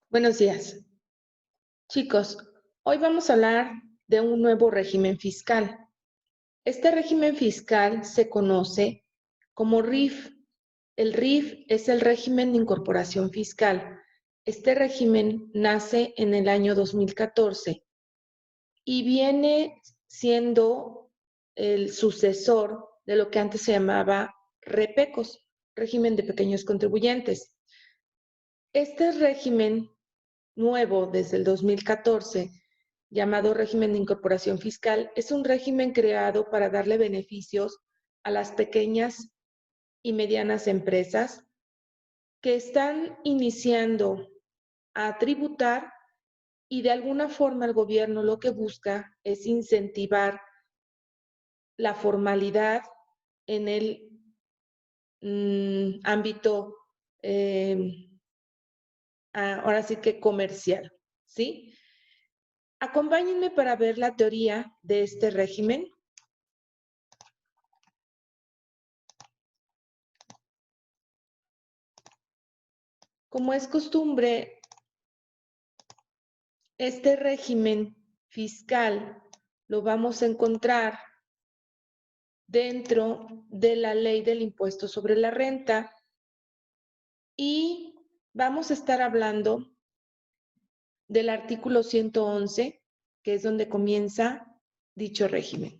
Buenos días. Chicos, hoy vamos a hablar de un nuevo régimen fiscal. Este régimen fiscal se conoce como RIF. El RIF es el régimen de incorporación fiscal. Este régimen nace en el año 2014 y viene siendo el sucesor de lo que antes se llamaba REPECOS, régimen de pequeños contribuyentes. Este régimen nuevo desde el 2014, llamado régimen de incorporación fiscal, es un régimen creado para darle beneficios a las pequeñas y medianas empresas que están iniciando a tributar y de alguna forma el gobierno lo que busca es incentivar la formalidad en el ámbito, ahora sí que comercial, ¿sí? Acompáñenme para ver la teoría de este régimen. Como es costumbre, este régimen fiscal lo vamos a encontrar dentro de la ley del impuesto sobre la renta y vamos a estar hablando del artículo 111, que es donde comienza dicho régimen.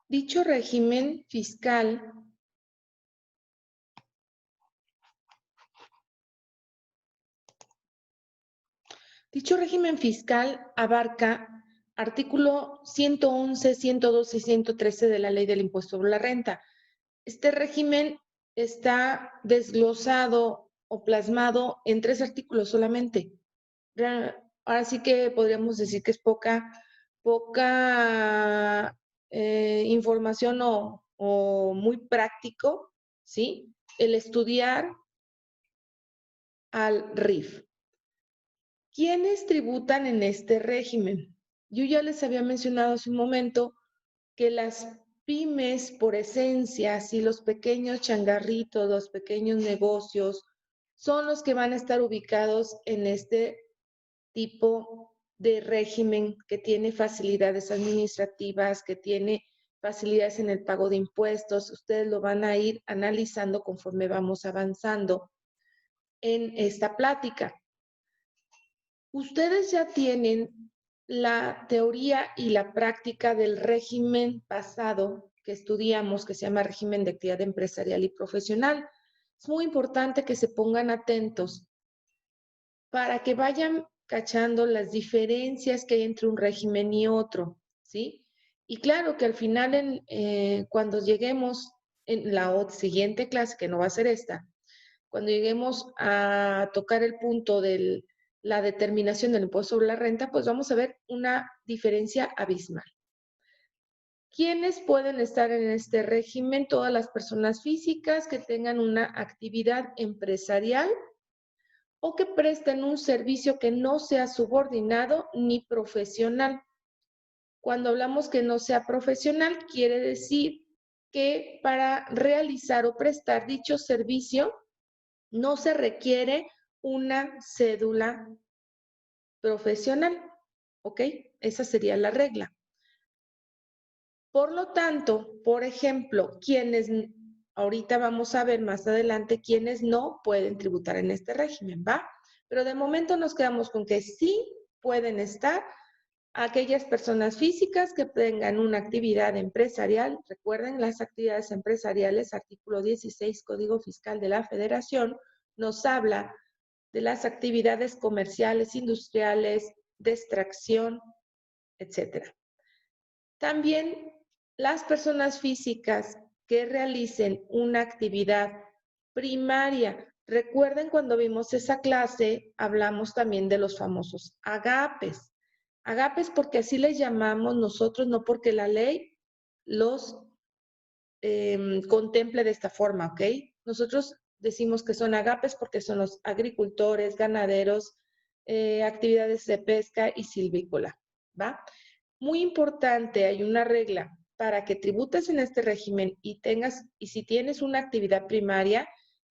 Dicho régimen fiscal abarca artículo 111, 112 y 113 de la Ley del Impuesto sobre la Renta. Este régimen está desglosado o plasmado en 3 artículos solamente. Ahora sí que podríamos decir que es poca información o muy práctico, ¿sí? El estudiar al RIF. ¿Quiénes tributan en este régimen? Yo ya les había mencionado hace un momento que las pymes por esencia, sí, los pequeños changarritos, los pequeños negocios, son los que van a estar ubicados en este tipo de régimen que tiene facilidades administrativas, que tiene facilidades en el pago de impuestos. Ustedes lo van a ir analizando conforme vamos avanzando en esta plática. Ustedes ya tienen la teoría y la práctica del régimen pasado que estudiamos, que se llama régimen de actividad empresarial y profesional. Es muy importante que se pongan atentos para que vayan cachando las diferencias que hay entre un régimen y otro, ¿sí? Y claro que al final, cuando lleguemos en la siguiente clase, que no va a ser esta, cuando lleguemos a tocar el punto de la determinación del impuesto sobre la renta, pues vamos a ver una diferencia abismal. ¿Quiénes pueden estar en este régimen? Todas las personas físicas que tengan una actividad empresarial o que presten un servicio que no sea subordinado ni profesional. Cuando hablamos que no sea profesional, quiere decir que para realizar o prestar dicho servicio no se requiere una cédula profesional, ¿ok? Esa sería la regla. Por lo tanto, por ejemplo, quienes Ahorita vamos a ver más adelante quiénes no pueden tributar en este régimen, ¿va? Pero de momento nos quedamos con que sí pueden estar aquellas personas físicas que tengan una actividad empresarial. Recuerden, las actividades empresariales, artículo 16, Código Fiscal de la Federación, nos habla de las actividades comerciales, industriales, de extracción, etc. También las personas físicas que realicen una actividad primaria. Recuerden, cuando vimos esa clase, hablamos también de los famosos agapes. Agapes porque así les llamamos nosotros, no porque la ley los contemple de esta forma, ¿ok? Nosotros decimos que son agapes porque son los agricultores, ganaderos, actividades de pesca y silvícola, ¿va? Muy importante, hay una regla para que tributes en este régimen y si tienes una actividad primaria,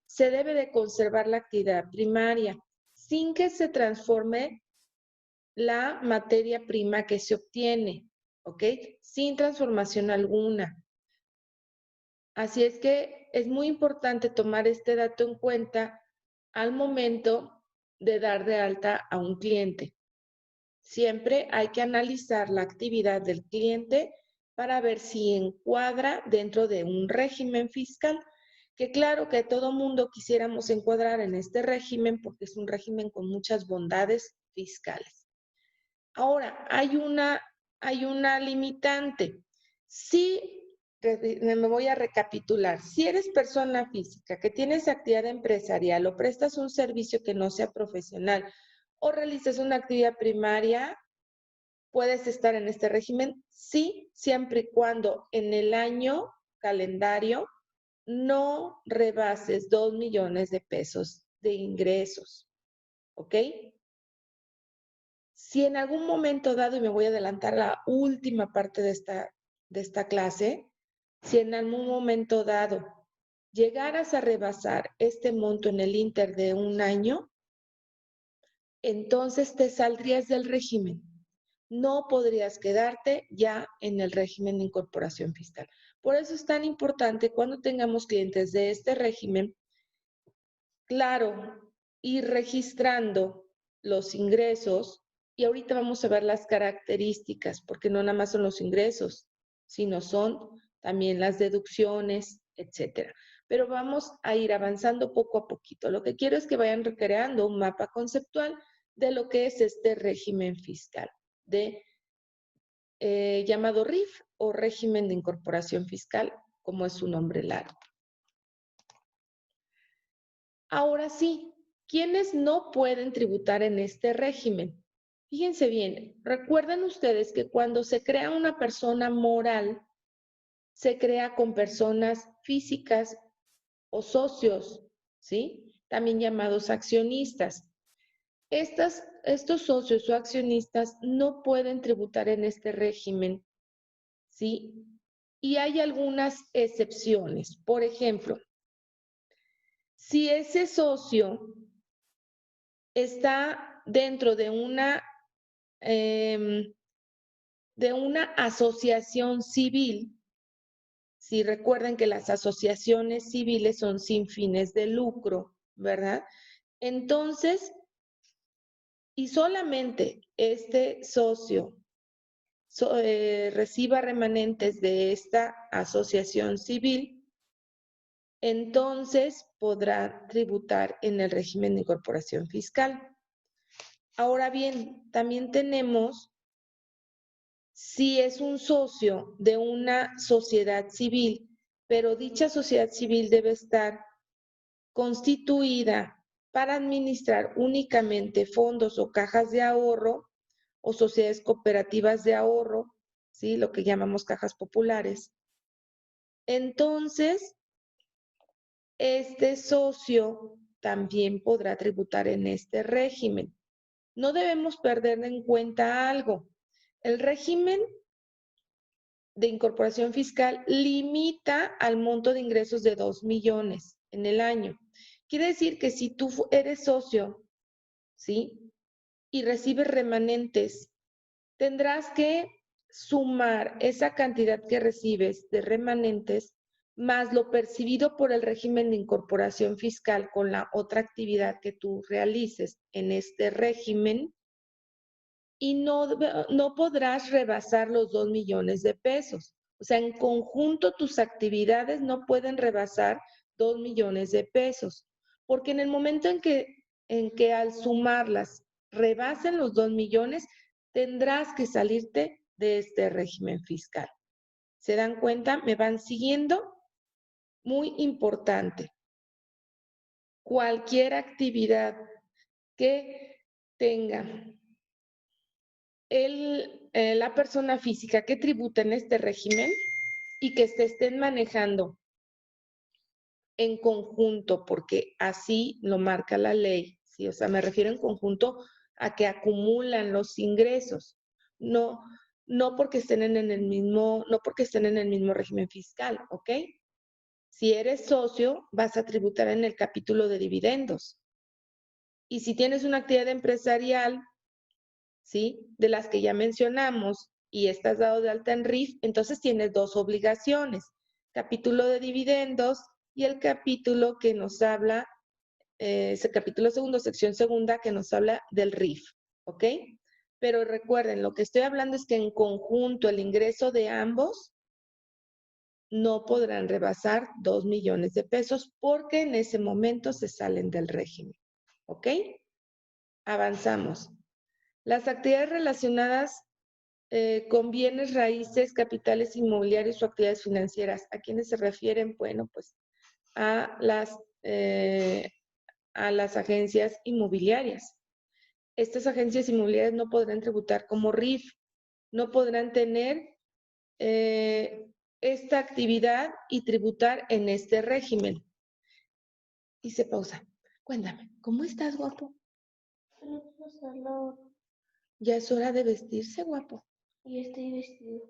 se debe de conservar la actividad primaria sin que se transforme la materia prima que se obtiene, ¿ok? Sin transformación alguna. Así es que es muy importante tomar este dato en cuenta al momento de dar de alta a un cliente. Siempre hay que analizar la actividad del cliente para ver si encuadra dentro de un régimen fiscal, que claro que todo mundo quisiéramos encuadrar en este régimen porque es un régimen con muchas bondades fiscales. Ahora, hay una limitante. Me voy a recapitular. Si eres persona física que tienes actividad empresarial o prestas un servicio que no sea profesional o realizas una actividad primaria, ¿puedes estar en este régimen? Sí, siempre y cuando en el año calendario no rebases 2 millones de pesos de ingresos. ¿Ok? Si en algún momento dado, y me voy a adelantar a la última parte de esta clase, si en algún momento dado llegaras a rebasar este monto en el inter de un año, entonces te saldrías del régimen. No podrías quedarte ya en el régimen de incorporación fiscal. Por eso es tan importante cuando tengamos clientes de este régimen, claro, ir registrando los ingresos y ahorita vamos a ver las características, porque no nada más son los ingresos, sino son también las deducciones, etcétera. Pero vamos a ir avanzando poco a poquito. Lo que quiero es que vayan recreando un mapa conceptual de lo que es este régimen fiscal, llamado RIF o régimen de incorporación fiscal, como es su nombre largo. Ahora sí, ¿quiénes no pueden tributar en este régimen? Fíjense bien, recuerden ustedes que cuando se crea una persona moral, se crea con personas físicas o socios, ¿sí? También llamados accionistas. Estos socios o accionistas no pueden tributar en este régimen, ¿sí? Y hay algunas excepciones. Por ejemplo, si ese socio está dentro de una asociación civil, si recuerden que las asociaciones civiles son sin fines de lucro, ¿verdad? Entonces, y solamente este socio reciba remanentes de esta asociación civil, entonces podrá tributar en el régimen de incorporación fiscal. Ahora bien, también tenemos si es un socio de una sociedad civil, pero dicha sociedad civil debe estar constituida para administrar únicamente fondos o cajas de ahorro o sociedades cooperativas de ahorro, ¿sí? Lo que llamamos cajas populares. Entonces, este socio también podrá tributar en este régimen. No debemos perder en cuenta algo. El régimen de incorporación fiscal limita al monto de ingresos de 2 millones en el año. Quiere decir que si tú eres socio, ¿sí? Y recibes remanentes, tendrás que sumar esa cantidad que recibes de remanentes más lo percibido por el régimen de incorporación fiscal con la otra actividad que tú realices en este régimen, y no podrás rebasar los 2 millones de pesos. O sea, en conjunto tus actividades no pueden rebasar 2 millones de pesos, porque en el momento en que al sumarlas rebasen los 2 millones, tendrás que salirte de este régimen fiscal. ¿Se dan cuenta? ¿Me van siguiendo? Muy importante. Cualquier actividad que tenga la persona física que tributa en este régimen y que se estén manejando en conjunto, porque así lo marca la ley, ¿sí? O sea, me refiero en conjunto a que acumulan los ingresos, no porque estén en el mismo régimen fiscal, ¿ok? Si eres socio, vas a tributar en el capítulo de dividendos. Y si tienes una actividad empresarial, ¿sí? De las que ya mencionamos y estás dado de alta en RIF, entonces tienes dos obligaciones, capítulo de dividendos y el capítulo que nos habla, ese capítulo segundo, sección segunda, que nos habla del RIF, ¿ok? Pero recuerden, lo que estoy hablando es que en conjunto el ingreso de ambos no podrán rebasar 2 millones de pesos porque en ese momento se salen del régimen, ¿ok? Avanzamos. Las actividades relacionadas con bienes raíces, capitales inmobiliarios o actividades financieras. ¿A quiénes se refieren? Bueno, pues a las agencias inmobiliarias. Estas agencias inmobiliarias no podrán tributar como RIF, no podrán tener esta actividad y tributar en este régimen. Y se pausa. Cuéntame, ¿cómo estás, guapo? Ya es hora de vestirse, guapo. Y estoy vestido.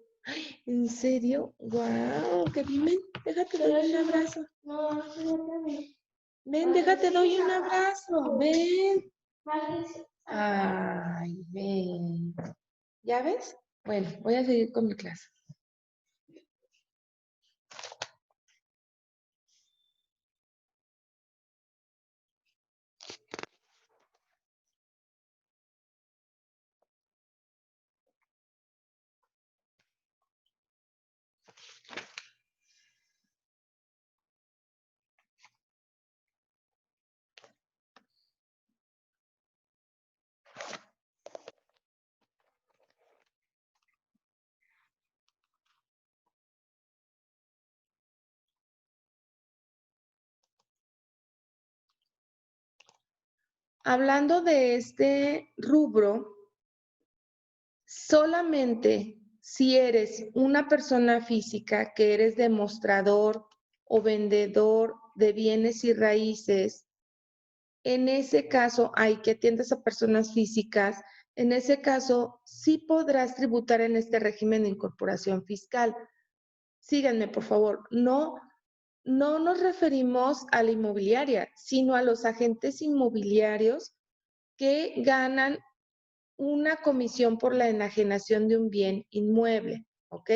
¿En serio? ¡Guau! ¡Qué bien! Déjate, doy un abrazo. No, no. Ven, déjate, doy un abrazo. Ven. Ay, ven. ¿Ya ves? Bueno, voy a seguir con mi clase. Hablando de este rubro, solamente si eres una persona física que eres demostrador o vendedor de bienes y raíces, en ese caso hay que atiendas a personas físicas, en ese caso sí podrás tributar en este régimen de incorporación fiscal. Síganme, por favor. No nos referimos a la inmobiliaria, sino a los agentes inmobiliarios que ganan una comisión por la enajenación de un bien inmueble, ¿ok?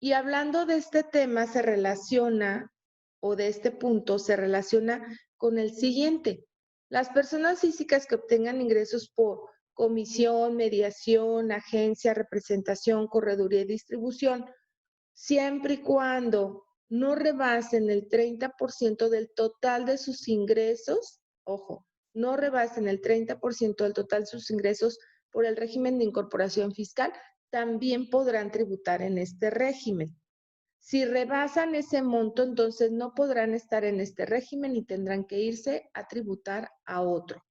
Y hablando de este tema se relaciona, o de este punto se relaciona con el siguiente. Las personas físicas que obtengan ingresos por comisión, mediación, agencia, representación, correduría y distribución, siempre y cuando no rebasen el 30% del total de sus ingresos, ojo, no rebasen el 30% del total de sus ingresos por el régimen de incorporación fiscal, también podrán tributar en este régimen. Si rebasan ese monto, entonces no podrán estar en este régimen y tendrán que irse a tributar a otro.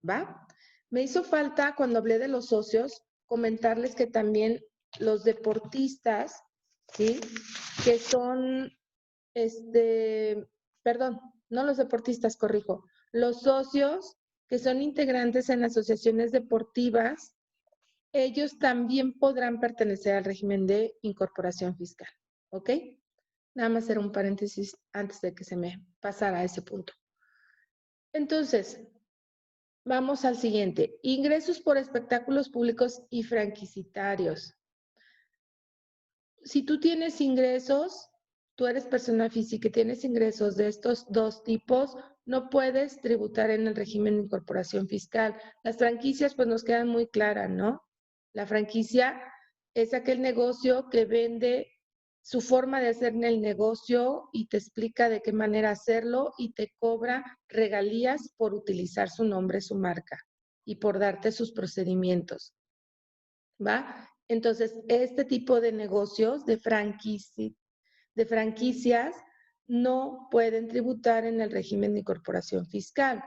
¿Va? Me hizo falta, cuando hablé de los socios, comentarles que también los deportistas, ¿sí? Que son, perdón, no los deportistas, corrijo, los socios que son integrantes en asociaciones deportivas, ellos también podrán pertenecer al régimen de incorporación fiscal, ¿ok? Nada más era un paréntesis antes de que se me pasara a ese punto. Entonces, vamos al siguiente. Ingresos por espectáculos públicos y franquiciatarios. Si tú tienes ingresos tú eres persona física y tienes ingresos de estos dos tipos, no puedes tributar en el régimen de incorporación fiscal. Las franquicias pues nos quedan muy claras, ¿no? La franquicia es aquel negocio que vende su forma de hacer en el negocio y te explica de qué manera hacerlo y te cobra regalías por utilizar su nombre, su marca y por darte sus procedimientos, ¿va? Entonces, este tipo de negocios de franquicias no pueden tributar en el régimen de incorporación fiscal.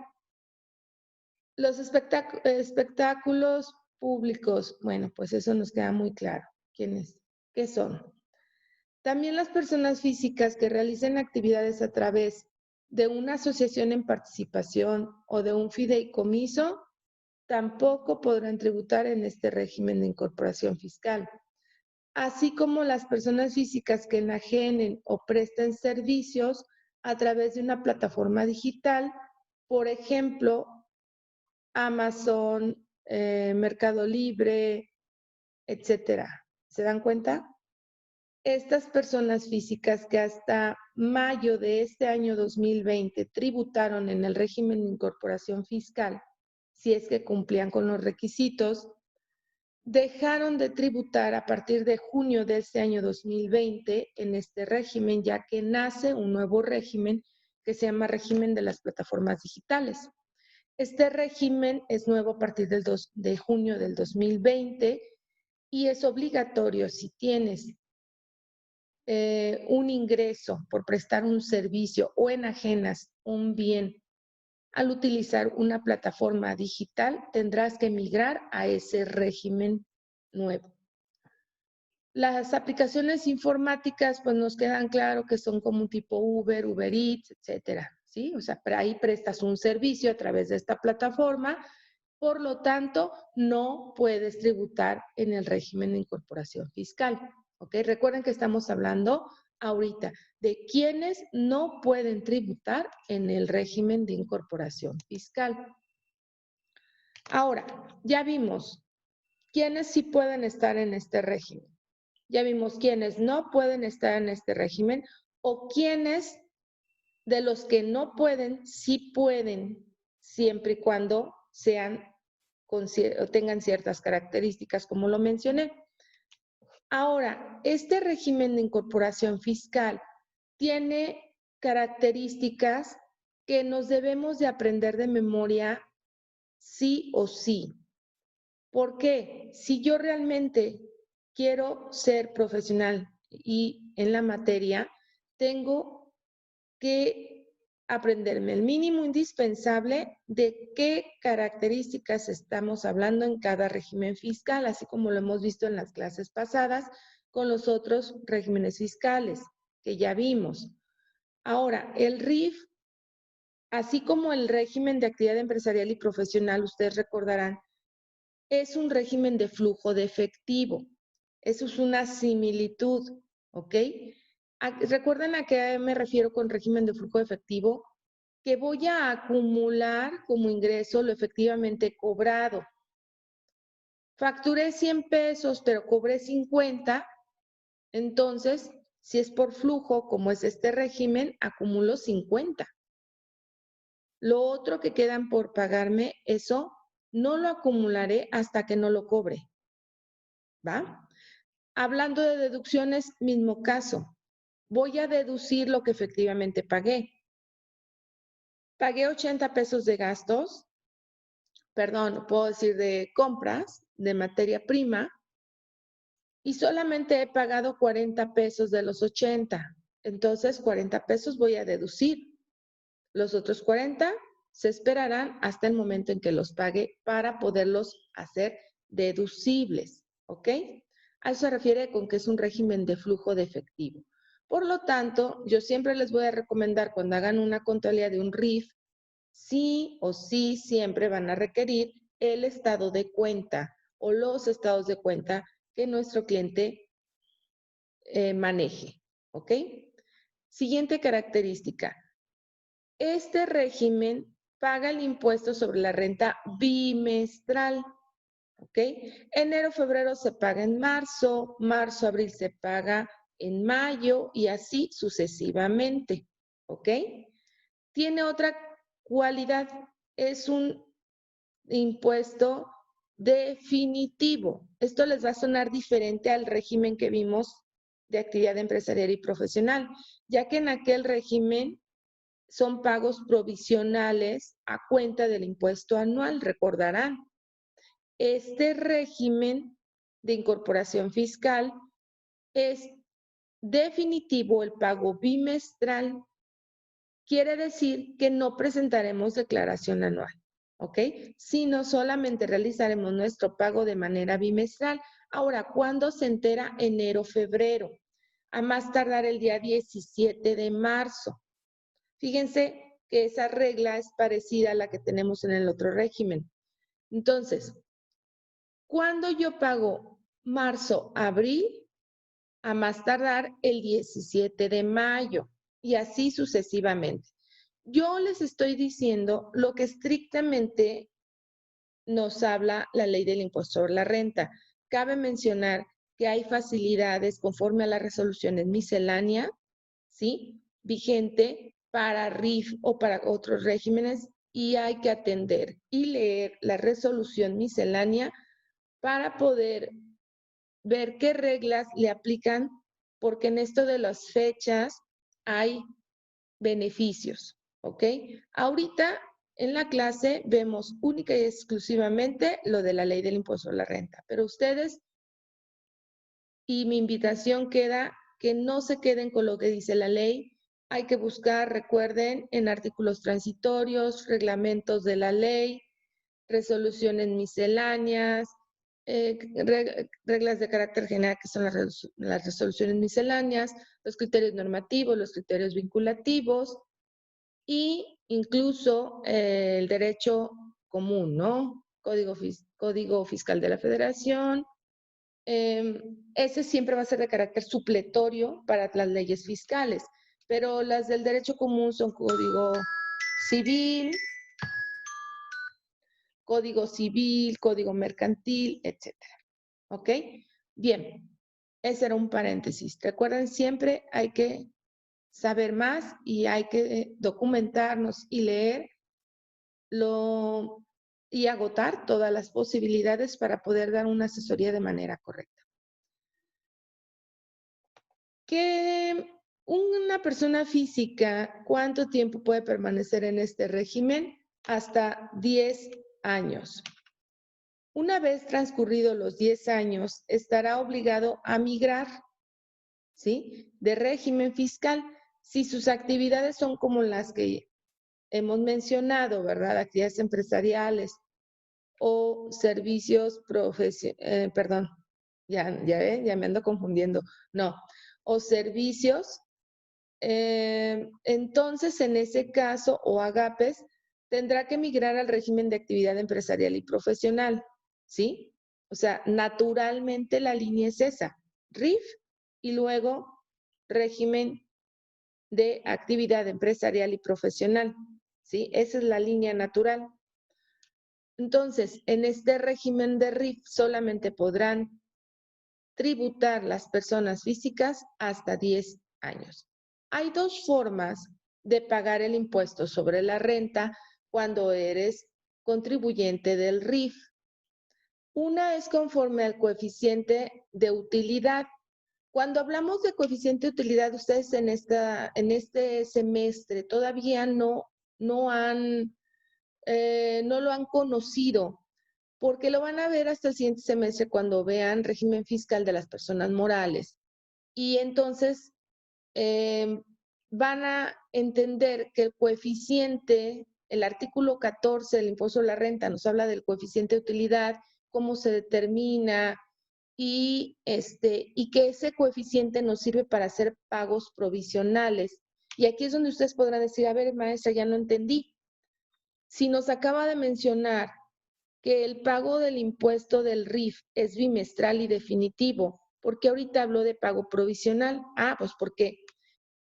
Los espectáculos públicos, bueno, pues eso nos queda muy claro. ¿Quiénes? ¿Qué son? También las personas físicas que realicen actividades a través de una asociación en participación o de un fideicomiso tampoco podrán tributar en este régimen de incorporación fiscal, así como las personas físicas que enajenen o presten servicios a través de una plataforma digital, por ejemplo, Amazon, Mercado Libre, etcétera. ¿Se dan cuenta? Estas personas físicas que hasta mayo de este año 2020 tributaron en el régimen de incorporación fiscal, si es que cumplían con los requisitos, dejaron de tributar a partir de junio de este año 2020 en este régimen, ya que nace un nuevo régimen que se llama régimen de las plataformas digitales. Este régimen es nuevo a partir de junio del 2020 y es obligatorio si tienes un ingreso por prestar un servicio o enajenas un bien al utilizar una plataforma digital, tendrás que migrar a ese régimen nuevo. Las aplicaciones informáticas, pues nos quedan claro que son como un tipo Uber, Uber Eats, etcétera, ¿sí? O sea, ahí prestas un servicio a través de esta plataforma, por lo tanto, no puedes tributar en el régimen de incorporación fiscal, ¿ok? Recuerden que estamos hablando ahorita de quienes no pueden tributar en el régimen de incorporación fiscal. Ahora, ya vimos quiénes sí pueden estar en este régimen. Ya vimos quiénes no pueden estar en este régimen o quiénes de los que no pueden, sí pueden, siempre y cuando sean o tengan ciertas características, como lo mencioné. Ahora, este régimen de incorporación fiscal tiene características que nos debemos de aprender de memoria sí o sí. ¿Por qué? Si yo realmente quiero ser profesional y en la materia, tengo que aprenderme el mínimo indispensable de qué características estamos hablando en cada régimen fiscal, así como lo hemos visto en las clases pasadas con los otros regímenes fiscales que ya vimos. Ahora, el RIF, así como el régimen de actividad empresarial y profesional, ustedes recordarán, es un régimen de flujo de efectivo. Eso es una similitud, ¿ok? ¿Recuerdan a qué me refiero con régimen de flujo de efectivo? Que voy a acumular como ingreso lo efectivamente cobrado. Facturé 100 pesos, pero cobré 50, entonces, si es por flujo, como es este régimen, acumulo 50. Lo otro que quedan por pagarme, eso no lo acumularé hasta que no lo cobre, ¿va? Hablando de deducciones, mismo caso. Voy a deducir lo que efectivamente pagué. Pagué 80 pesos de gastos, perdón, puedo decir de compras de materia prima, y solamente he pagado 40 pesos de los 80. Entonces, 40 pesos voy a deducir. Los otros 40 se esperarán hasta el momento en que los pague para poderlos hacer deducibles, ¿ok? A eso se refiere con que es un régimen de flujo de efectivo. Por lo tanto, yo siempre les voy a recomendar cuando hagan una contabilidad de un RIF, sí o sí siempre van a requerir el estado de cuenta o los estados de cuenta que nuestro cliente maneje, ¿ok? Siguiente característica. Este régimen paga el impuesto sobre la renta bimestral, ¿ok? Enero, febrero se paga en marzo, marzo, abril se paga en mayo y así sucesivamente, ¿ok? Tiene otra cualidad, es un impuesto definitivo. Esto les va a sonar diferente al régimen que vimos de actividad empresarial y profesional, ya que en aquel régimen son pagos provisionales a cuenta del impuesto anual, recordarán. Este régimen de incorporación fiscal es definitivo el pago bimestral. Quiere decir que no presentaremos declaración anual, ¿ok? Sino solamente realizaremos nuestro pago de manera bimestral. Ahora, ¿cuándo se entera? Enero, febrero. A más tardar el día 17 de marzo. Fíjense que esa regla es parecida a la que tenemos en el otro régimen. Entonces, ¿cuándo yo pago? Marzo, abril, a más tardar el 17 de mayo y así sucesivamente. Yo les estoy diciendo lo que estrictamente nos habla la ley del impuesto sobre la renta. Cabe mencionar que hay facilidades conforme a las resoluciones misceláneas, ¿sí? Vigente para RIF o para otros regímenes y hay que atender y leer la resolución miscelánea para poder ver qué reglas le aplican, porque en esto de las fechas hay beneficios, ¿ok? Ahorita en la clase vemos única y exclusivamente lo de la ley del impuesto a la renta, pero ustedes, y mi invitación queda que no se queden con lo que dice la ley, hay que buscar, recuerden, en artículos transitorios, reglamentos de la ley, resoluciones misceláneas, reglas de carácter general que son las resoluciones misceláneas, los criterios normativos, los criterios vinculativos y incluso el derecho común, ¿no? Código Fiscal de la Federación. Ese siempre va a ser de carácter supletorio para las leyes fiscales, pero las del derecho común son civil, código mercantil, etcétera. ¿Ok? Bien, ese era un paréntesis. Recuerden, siempre hay que saber más y hay que documentarnos y leer y agotar todas las posibilidades para poder dar una asesoría de manera correcta. Que una persona física, ¿cuánto tiempo puede permanecer en este régimen? Hasta 10 años. Una vez transcurridos los 10 años, estará obligado a migrar, ¿sí? De régimen fiscal si sus actividades son como las que hemos mencionado, ¿verdad? Actividades empresariales o servicios perdón, ya me ando confundiendo. No, o servicios. Entonces, en ese caso, o AGAPES, tendrá que migrar al régimen de actividad empresarial y profesional, ¿sí? O sea, naturalmente la línea es esa, RIF y luego régimen de actividad empresarial y profesional, ¿sí? Esa es la línea natural. Entonces, en este régimen de RIF solamente podrán tributar las personas físicas hasta 10 años. Hay dos formas de pagar el impuesto sobre la renta cuando eres contribuyente del RIF. Una es conforme al coeficiente de utilidad. Cuando hablamos de coeficiente de utilidad, ustedes en este semestre todavía no lo han conocido, porque lo van a ver hasta el siguiente semestre cuando vean régimen fiscal de las personas morales. Y entonces van a entender que el coeficiente, el artículo 14 del impuesto a la renta nos habla del coeficiente de utilidad, cómo se determina y que ese coeficiente nos sirve para hacer pagos provisionales. Y aquí es donde ustedes podrán decir, a ver, maestra, ya no entendí. Si nos acaba de mencionar que el pago del impuesto del RIF es bimestral y definitivo, ¿por qué ahorita habló de pago provisional? Ah, pues porque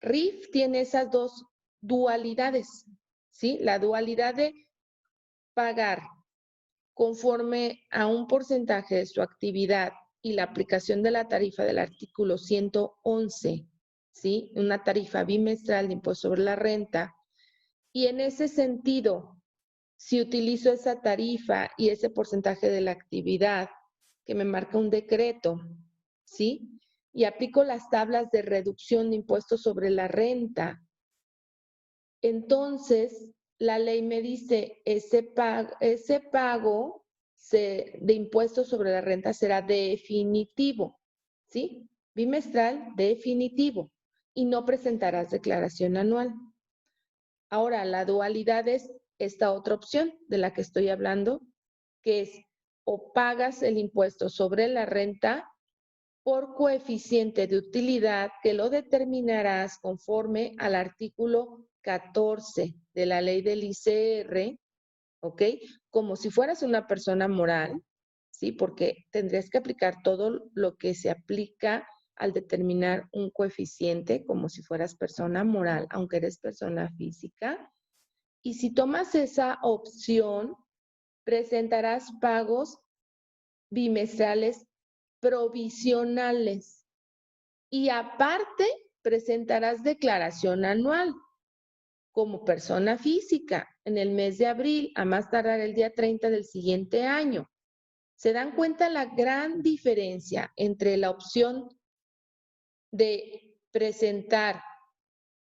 RIF tiene esas dos dualidades, ¿sí? La dualidad de pagar conforme a un porcentaje de su actividad y la aplicación de la tarifa del artículo 111, ¿sí? Una tarifa bimestral de impuesto sobre la renta. Y en ese sentido, si utilizo esa tarifa y ese porcentaje de la actividad que me marca un decreto, ¿sí? Y aplico las tablas de reducción de impuestos sobre la renta, entonces la ley me dice, ese pago de impuestos sobre la renta será definitivo, ¿sí? Bimestral, definitivo, y no presentarás declaración anual. Ahora, la dualidad es esta otra opción de la que estoy hablando, que es o pagas el impuesto sobre la renta por coeficiente de utilidad que lo determinarás conforme al artículo 14 de la ley del ICR, ¿ok? Como si fueras una persona moral, ¿sí? Porque tendrías que aplicar todo lo que se aplica al determinar un coeficiente como si fueras persona moral, aunque eres persona física. Y si tomas esa opción, presentarás pagos bimestrales provisionales y aparte presentarás declaración anual como persona física en el mes de abril, a más tardar el día 30 del siguiente año. ¿Se dan cuenta la gran diferencia entre la opción de presentar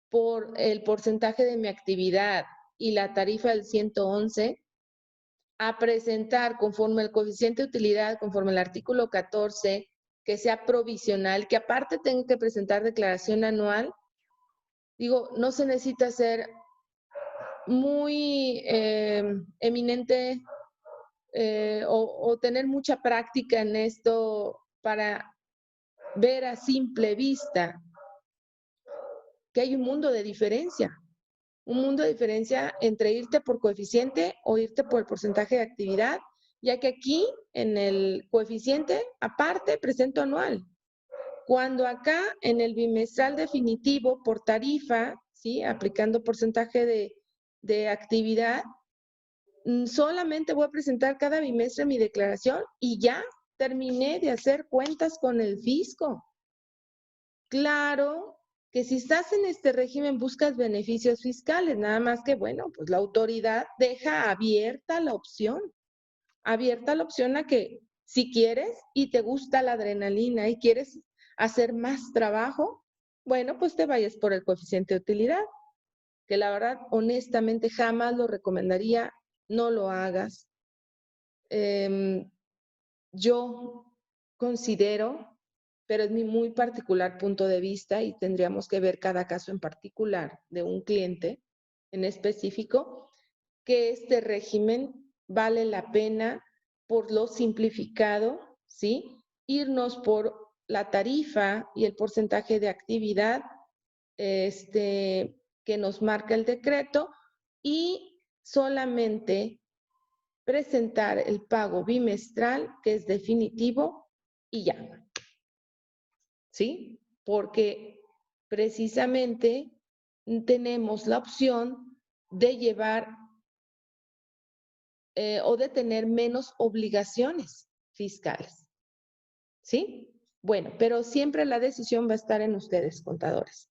por el porcentaje de mi actividad y la tarifa del 111 a presentar conforme el coeficiente de utilidad, conforme el artículo 14, que sea provisional, que aparte tengo que presentar declaración anual? Digo, no se necesita ser muy eminente o tener mucha práctica en esto para ver a simple vista que hay un mundo de diferencia. Un mundo de diferencia entre irte por coeficiente o irte por el porcentaje de actividad, ya que aquí en el coeficiente aparte presento anual. Cuando acá en el bimestral definitivo por tarifa, ¿sí? Aplicando porcentaje de actividad, solamente voy a presentar cada bimestre mi declaración y ya terminé de hacer cuentas con el fisco. Claro que si estás en este régimen buscas beneficios fiscales, nada más que, bueno, pues la autoridad deja abierta la opción a que si quieres y te gusta la adrenalina y quieres hacer más trabajo, bueno, pues te vayas por el coeficiente de utilidad, que la verdad, honestamente, jamás lo recomendaría, no lo hagas. Yo considero, pero es mi muy particular punto de vista y tendríamos que ver cada caso en particular de un cliente en específico, que este régimen vale la pena por lo simplificado, ¿sí? Irnos por la tarifa y el porcentaje de actividad que nos marca el decreto y solamente presentar el pago bimestral que es definitivo y ya, ¿sí? Porque precisamente tenemos la opción de llevar o de tener menos obligaciones fiscales, ¿sí? Bueno, pero siempre la decisión va a estar en ustedes, contadores.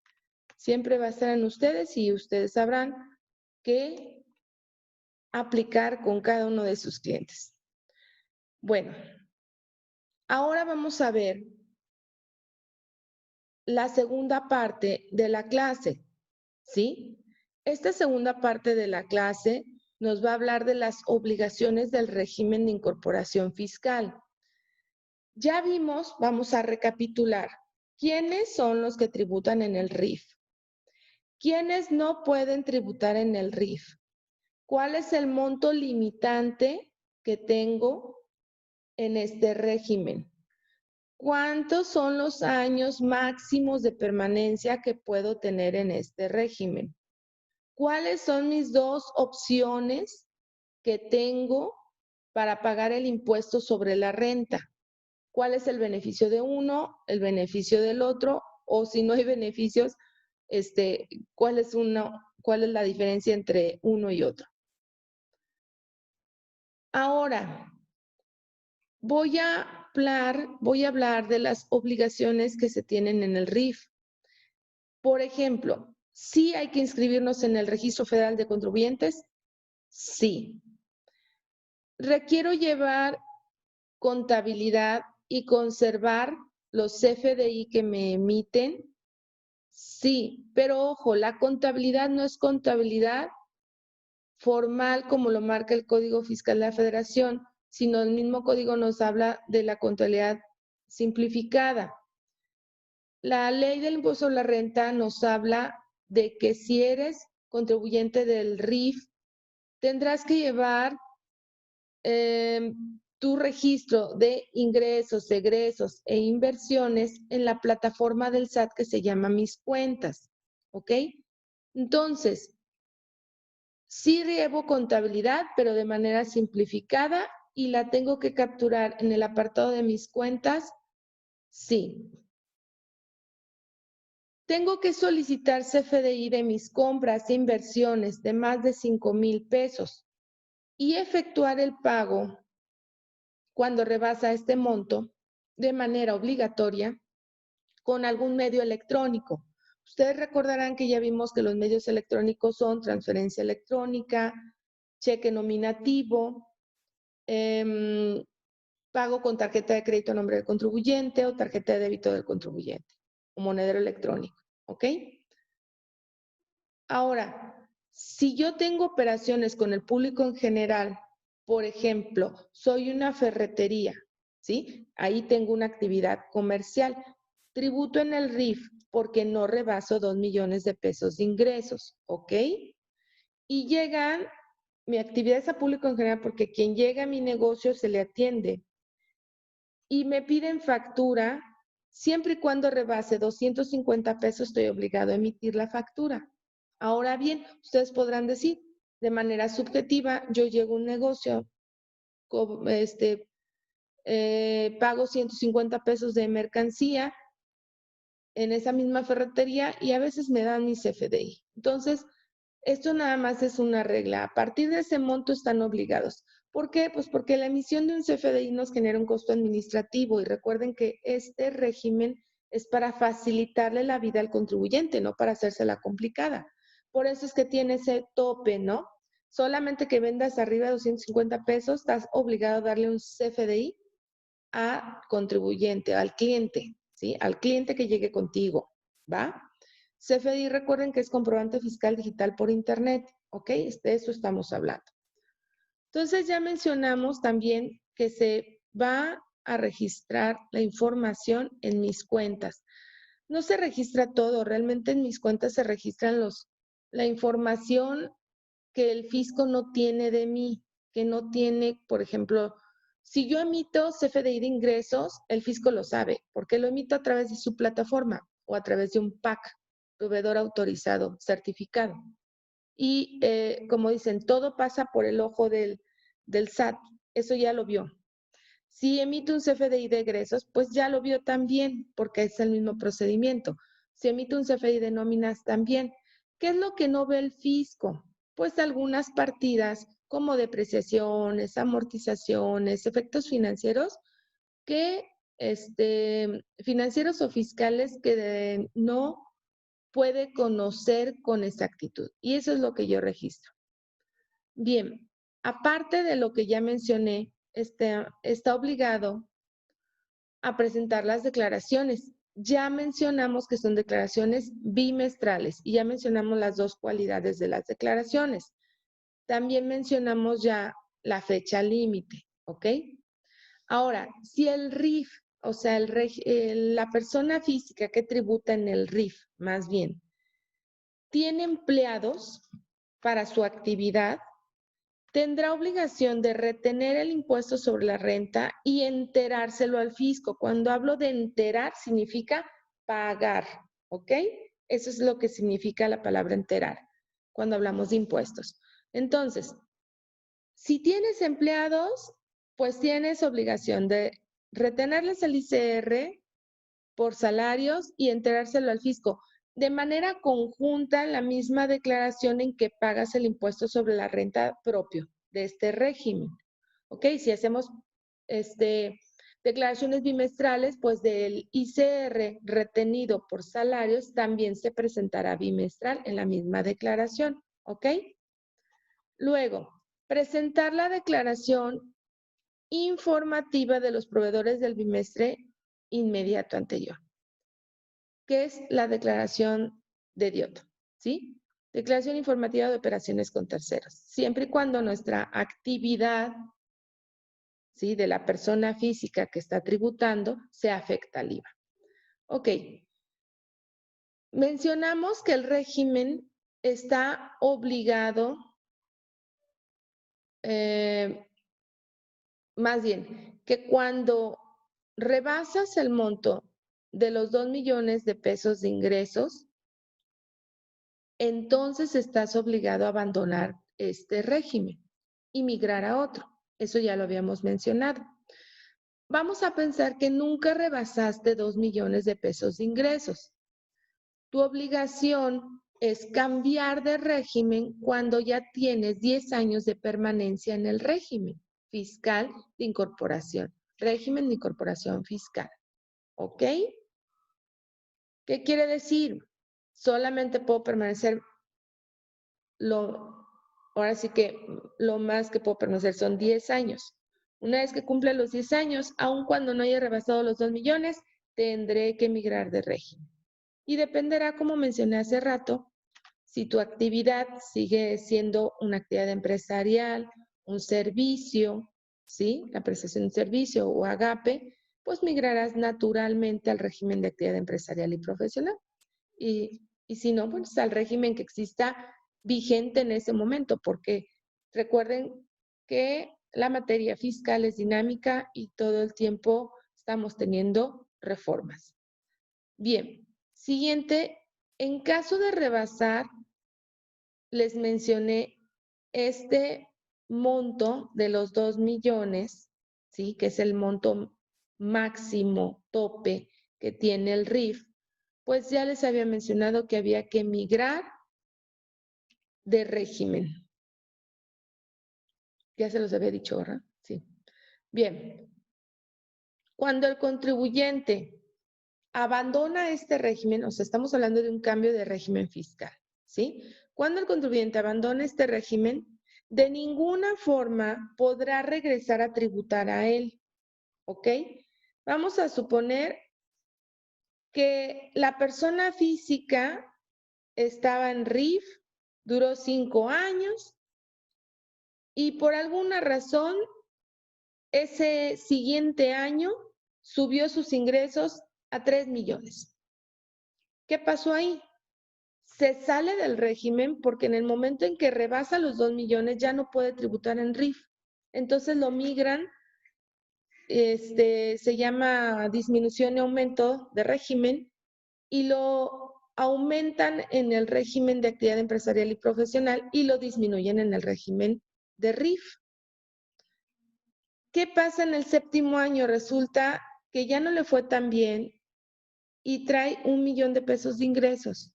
Siempre va a estar en ustedes y ustedes sabrán qué aplicar con cada uno de sus clientes. Bueno, ahora vamos a ver la segunda parte de la clase, ¿sí? Esta segunda parte de la clase nos va a hablar de las obligaciones del régimen de incorporación fiscal. Ya vimos, vamos a recapitular, ¿quiénes son los que tributan en el RIF? ¿Quiénes no pueden tributar en el RIF? ¿Cuál es el monto limitante que tengo en este régimen? ¿Cuántos son los años máximos de permanencia que puedo tener en este régimen? ¿Cuáles son mis dos opciones que tengo para pagar el impuesto sobre la renta? ¿Cuál es el beneficio de uno, el beneficio del otro? O si no hay beneficios, ¿cuál es la diferencia entre uno y otro? Ahora, voy a voy a hablar de las obligaciones que se tienen en el RIF. Por ejemplo, ¿sí hay que inscribirnos en el Registro Federal de Contribuyentes? Sí. ¿Requiero llevar contabilidad y conservar los CFDI que me emiten? Sí, pero ojo, la contabilidad no es contabilidad formal como lo marca el Código Fiscal de la Federación, sino el mismo código nos habla de la contabilidad simplificada. La ley del impuesto a la renta nos habla de que si eres contribuyente del RIF, tendrás que llevar tu registro de ingresos, egresos e inversiones en la plataforma del SAT que se llama Mis Cuentas, ¿ok? Entonces, sí llevo contabilidad, pero de manera simplificada y la tengo que capturar en el apartado de Mis Cuentas, sí. Tengo que solicitar CFDI de mis compras e inversiones de más de 5,000 pesos y efectuar el pago cuando rebasa este monto de manera obligatoria con algún medio electrónico. Ustedes recordarán que ya vimos que los medios electrónicos son transferencia electrónica, cheque nominativo, pago con tarjeta de crédito a nombre del contribuyente o tarjeta de débito del contribuyente o monedero electrónico, ¿ok? Ahora, si yo tengo operaciones con el público en general, por ejemplo, soy una ferretería, ¿sí? Ahí tengo una actividad comercial. Tributo en el RIF porque no rebaso 2 millones de pesos de ingresos, ¿ok? Y llegan, mi actividad es a público en general porque quien llega a mi negocio se le atiende. Y me piden factura, siempre y cuando rebase 250 pesos, estoy obligado a emitir la factura. Ahora bien, ustedes podrán decir, de manera subjetiva, yo llego a un negocio, pago 150 pesos de mercancía en esa misma ferretería y a veces me dan mi CFDI. Entonces, esto nada más es una regla. A partir de ese monto están obligados. ¿Por qué? Pues porque la emisión de un CFDI nos genera un costo administrativo y recuerden que este régimen es para facilitarle la vida al contribuyente, no para hacérsela complicada. Por eso es que tiene ese tope, ¿no? Solamente que vendas arriba de 250 pesos, estás obligado a darle un CFDI a contribuyente, al cliente, ¿sí? Al cliente que llegue contigo, ¿va? CFDI, recuerden que es comprobante fiscal digital por internet, ¿ok? De eso estamos hablando. Entonces ya mencionamos también que se va a registrar la información en mis cuentas. No se registra todo, realmente en mis cuentas se registran la información que el fisco no tiene de mí, que no tiene, por ejemplo, si yo emito CFDI de ingresos, el fisco lo sabe, porque lo emito a través de su plataforma o a través de un PAC, proveedor autorizado, certificado. Y como dicen, todo pasa por el ojo del SAT, eso ya lo vio. Si emite un CFDI de egresos, pues ya lo vio también, porque es el mismo procedimiento. Si emite un CFDI de nóminas, también. ¿Qué es lo que no ve el fisco? Pues algunas partidas como depreciaciones, amortizaciones, efectos financieros, que financieros o fiscales que no puede conocer con exactitud. Y eso es lo que yo registro. Bien, aparte de lo que ya mencioné, está obligado a presentar las declaraciones. Ya mencionamos que son declaraciones bimestrales y ya mencionamos las dos cualidades de las declaraciones. También mencionamos ya la fecha límite, ¿ok? Ahora, si el RIF, o sea, la persona física que tributa en el RIF, más bien, tiene empleados para su actividad, tendrá obligación de retener el impuesto sobre la renta y enterárselo al fisco. Cuando hablo de enterar, significa pagar, ¿ok? Eso es lo que significa la palabra enterar cuando hablamos de impuestos. Entonces, si tienes empleados, pues tienes obligación de retenerles el ICR por salarios y enterárselo al fisco. De manera conjunta, la misma declaración en que pagas el impuesto sobre la renta propio de este régimen. ¿Ok? Si hacemos Declaraciones bimestrales, pues del ICR retenido por salarios también se presentará bimestral en la misma declaración, ¿ok? Luego, presentar la declaración informativa de los proveedores del bimestre inmediato anterior, que es la declaración de DIOT, ¿sí? Declaración informativa de operaciones con terceros, siempre y cuando nuestra actividad, ¿sí?, de la persona física que está tributando se afecta al IVA. Ok. Mencionamos que el régimen está obligado, más bien, que cuando rebasas el monto de los 2 millones de pesos de ingresos, entonces estás obligado a abandonar este régimen y migrar a otro. Eso ya lo habíamos mencionado. Vamos a pensar que nunca rebasaste 2 millones de pesos de ingresos. Tu obligación es cambiar de régimen cuando ya tienes 10 años de permanencia en el régimen fiscal de incorporación. Régimen de incorporación fiscal. ¿Ok? ¿Qué quiere decir? Solamente puedo permanecer ahora sí que lo más que puedo permanecer son 10 años. Una vez que cumple los 10 años, aun cuando no haya rebasado los 2 millones, tendré que migrar de régimen. Y dependerá, como mencioné hace rato, si tu actividad sigue siendo una actividad empresarial, un servicio, ¿sí?, la prestación de un servicio o agape, pues migrarás naturalmente al régimen de actividad empresarial y profesional. Y si no, pues al régimen que exista vigente en ese momento, porque recuerden que la materia fiscal es dinámica y todo el tiempo estamos teniendo reformas. Bien, siguiente, en caso de rebasar, les mencioné este monto de los 2 millones, ¿sí?, que es el monto máximo tope que tiene el RIF, pues ya les había mencionado que había que migrar de régimen. Ya se los había dicho, ¿verdad? Sí. Bien. Cuando el contribuyente abandona este régimen, o sea, estamos hablando de un cambio de régimen fiscal, ¿sí? Cuando el contribuyente abandona este régimen, de ninguna forma podrá regresar a tributar a él, ¿ok? Vamos a suponer que la persona física estaba en RIF, duró 5 años y por alguna razón ese siguiente año subió sus ingresos a 3 millones. ¿Qué pasó ahí? Se sale del régimen porque en el momento en que rebasa los 2 millones ya no puede tributar en RIF. Entonces lo migran, se llama disminución y aumento de régimen, y lo aumentan en el régimen de actividad empresarial y profesional y lo disminuyen en el régimen de RIF. ¿Qué pasa en el séptimo año? Resulta que ya no le fue tan bien y trae 1 millón de pesos de ingresos.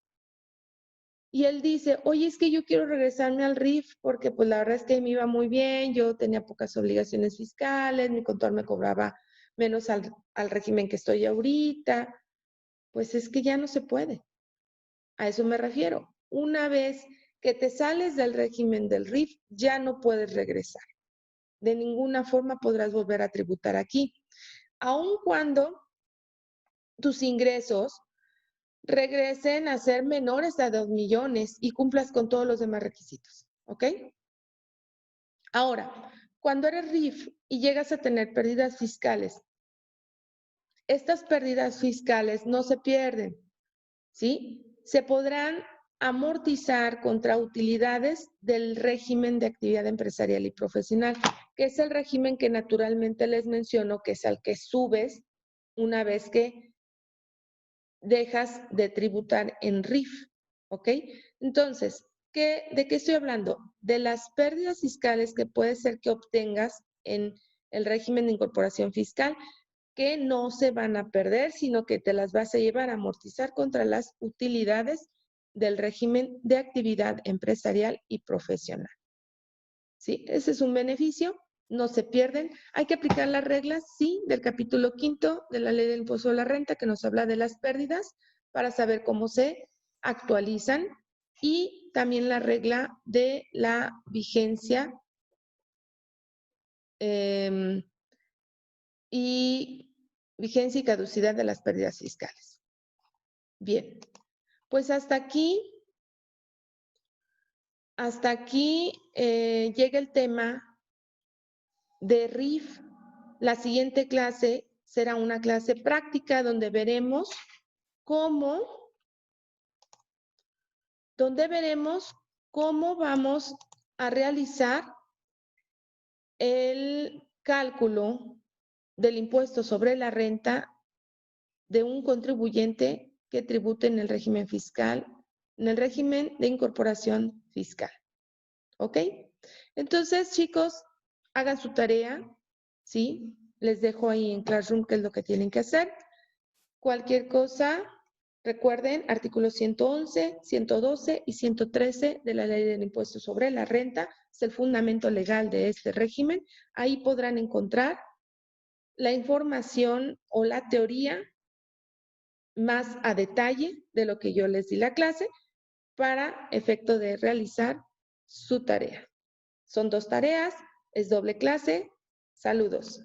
Y él dice, oye, es que yo quiero regresarme al RIF porque pues la verdad es que me iba muy bien, yo tenía pocas obligaciones fiscales, mi contador me cobraba menos al régimen que estoy ahorita. Pues es que ya no se puede. A eso me refiero. Una vez que te sales del régimen del RIF, ya no puedes regresar. De ninguna forma podrás volver a tributar aquí. Aun cuando tus ingresos regresen a ser menores a 2 millones y cumplas con todos los demás requisitos, ¿ok? Ahora, cuando eres RIF y llegas a tener pérdidas fiscales, estas pérdidas fiscales no se pierden, ¿sí? Se podrán amortizar contra utilidades del régimen de actividad empresarial y profesional, que es el régimen que naturalmente les menciono, que es al que subes una vez que dejas de tributar en RIF, ¿ok? Entonces, ¿de qué estoy hablando? De las pérdidas fiscales que puede ser que obtengas en el régimen de incorporación fiscal, que no se van a perder, sino que te las vas a llevar a amortizar contra las utilidades del régimen de actividad empresarial y profesional. ¿Sí? Ese es un beneficio no se pierden. Hay que aplicar las reglas, sí, del capítulo 5 de la Ley del Impuesto a la Renta, que nos habla de las pérdidas, para saber cómo se actualizan, y también la regla de la vigencia y caducidad de las pérdidas fiscales. Bien, pues hasta aquí llega el tema de RIF. La siguiente clase será una clase práctica donde veremos cómo vamos a realizar el cálculo del impuesto sobre la renta de un contribuyente que tribute en el régimen fiscal, en el régimen de incorporación fiscal. ¿Ok? Entonces, chicos, hagan su tarea, ¿sí? Les dejo ahí en Classroom qué es lo que tienen que hacer. Cualquier cosa, recuerden, artículos 111, 112 y 113 de la Ley del Impuesto sobre la Renta, es el fundamento legal de este régimen. Ahí podrán encontrar la información o la teoría más a detalle de lo que yo les di la clase para efecto de realizar su tarea. Son 2 tareas, es doble clase. Saludos.